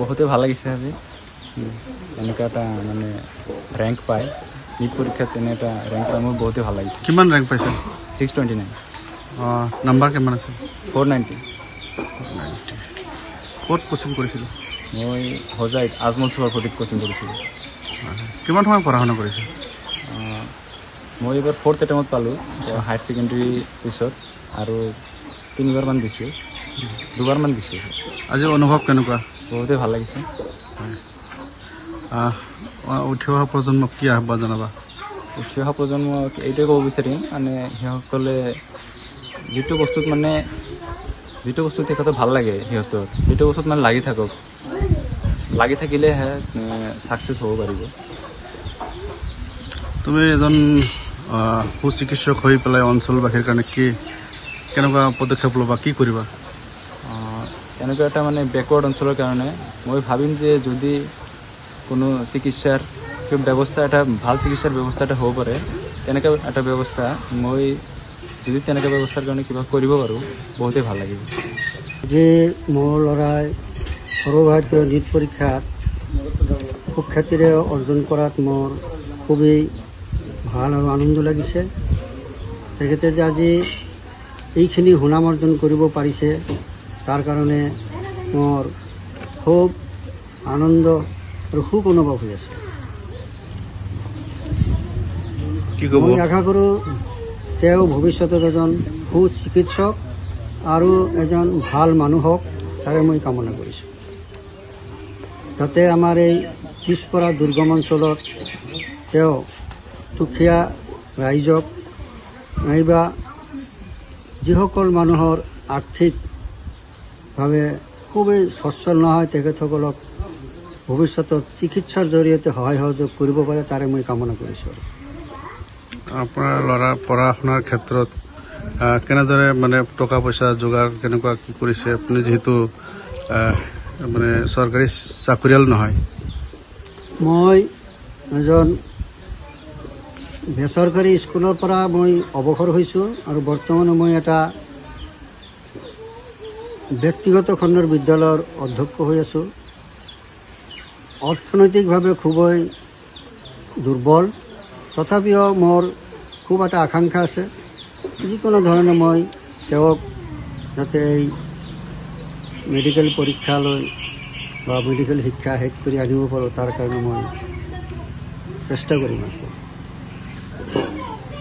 বহুতে ভাল লাগিছে আজি এনেকুৱা এটা মানে ৰেংক পায় নীট পৰীক্ষাত তেনে এটা ৰেংক পাই মোৰ বহুতে ভাল লাগিছে। কিমান ৰেংক পাইছে? 629। নাম্বাৰ কিমান আছে? 490। ক'ত কোচিং কৰিছিল? মই হোজাইত আজমল সুপাৰফৰ্টিত কোচিং কৰিছিলোঁ। কিমান সময় পঢ়া শুনা কৰিছে? মই এইবাৰ 4th এটেমত পালোঁ হায়াৰ ছেকেণ্ডেৰী পিছত আৰু 3বাৰমান দিছোঁ, 2বাৰমান দিছোঁ। আজি অনুভৱ কেনেকুৱা? বহুতে ভাল লাগিছে। উঠি অহা প্ৰজন্মক কি আহ্বান জনাবা? উঠি অহা প্ৰজন্মক এইটোৱে ক'ব বিচাৰিম মানে সিহঁতসকলে যিটো বস্তুত তেখেতৰ ভাল লাগে সিহঁতৰ সেইটো বস্তুত মানে লাগি থাকক, লাগি থাকিলেহে ছাকচেছ হ'ব পাৰিব। তুমি এজন সুচিকিৎসক হৈ পেলাই অঞ্চলবাসীৰ কাৰণে কেনেকুৱা পদক্ষেপ ল'বা, কি কৰিবা? এনেকুৱা এটা মানে বেকৱাৰ্ড অঞ্চলৰ কাৰণে মই ভাবিম যে যদি কোনো চিকিৎসাৰ ব্যৱস্থা এটা ভাল চিকিৎসাৰ ব্যৱস্থা এটা হ'ব পাৰে তেনেকুৱা এটা ব্যৱস্থা মই যদি তেনেকুৱা ব্যৱস্থাৰ কাৰণে কিবা কৰিব পাৰোঁ বহুতেই ভাল লাগিব। যে মোৰ ল'ৰাই সৰ্বভাৰতীয় নীট পৰীক্ষাত সুখ্যাতিৰে অৰ্জন কৰাত মোৰ খুবেই ভাল আৰু আনন্দ লাগিছে। তেখেতে যে আজি এইখিনি সুনাম অৰ্জন কৰিব পাৰিছে তাৰ কাৰণে মোৰ খুব আনন্দ আৰু সুখ অনুভৱ হৈ আছে। মই আশা কৰোঁ তেওঁ ভৱিষ্যতত এজন সুচিকিৎসক আৰু এজন ভাল মানুহ হওক তাৰে মই কামনা কৰিছোঁ। যাতে আমাৰ এই পিছপৰা দুৰ্গম অঞ্চলত তেওঁ দুখীয়া ৰাইজক নাইবা যিসকল মানুহৰ আৰ্থিকভাৱে খুবেই সচ্ছল নহয় তেখেতসকলক ভৱিষ্যতত চিকিৎসাৰ জৰিয়তে সহায় সহযোগ কৰিব পাৰে তাৰে মই কামনা কৰিছোঁ। আপোনাৰ ল'ৰা পঢ়া শুনাৰ ক্ষেত্ৰত কেনেদৰে মানে টকা পইচা যোগাৰ কেনেকুৱা কি কৰিছে? আপুনি যিহেতু মানে চৰকাৰী চাকৰিয়াল নহয়। মই এজন বেচৰকাৰী স্কুলৰ পৰা মই অৱসৰ হৈছোঁ আৰু বৰ্তমানে মই এটা ব্যক্তিগত খণ্ডৰ বিদ্যালয়ৰ অধ্যক্ষ হৈ আছোঁ। অৰ্থনৈতিকভাৱে খুবেই দুৰ্বল, তথাপিও মোৰ খুব এটা আকাংক্ষা আছে যিকোনো ধৰণে মই তেওঁক যাতে এই মেডিকেল পৰীক্ষালৈ বা মেডিকেল শিক্ষা শেষ কৰি আনিব পাৰোঁ তাৰ কাৰণে মই চেষ্টা কৰিম।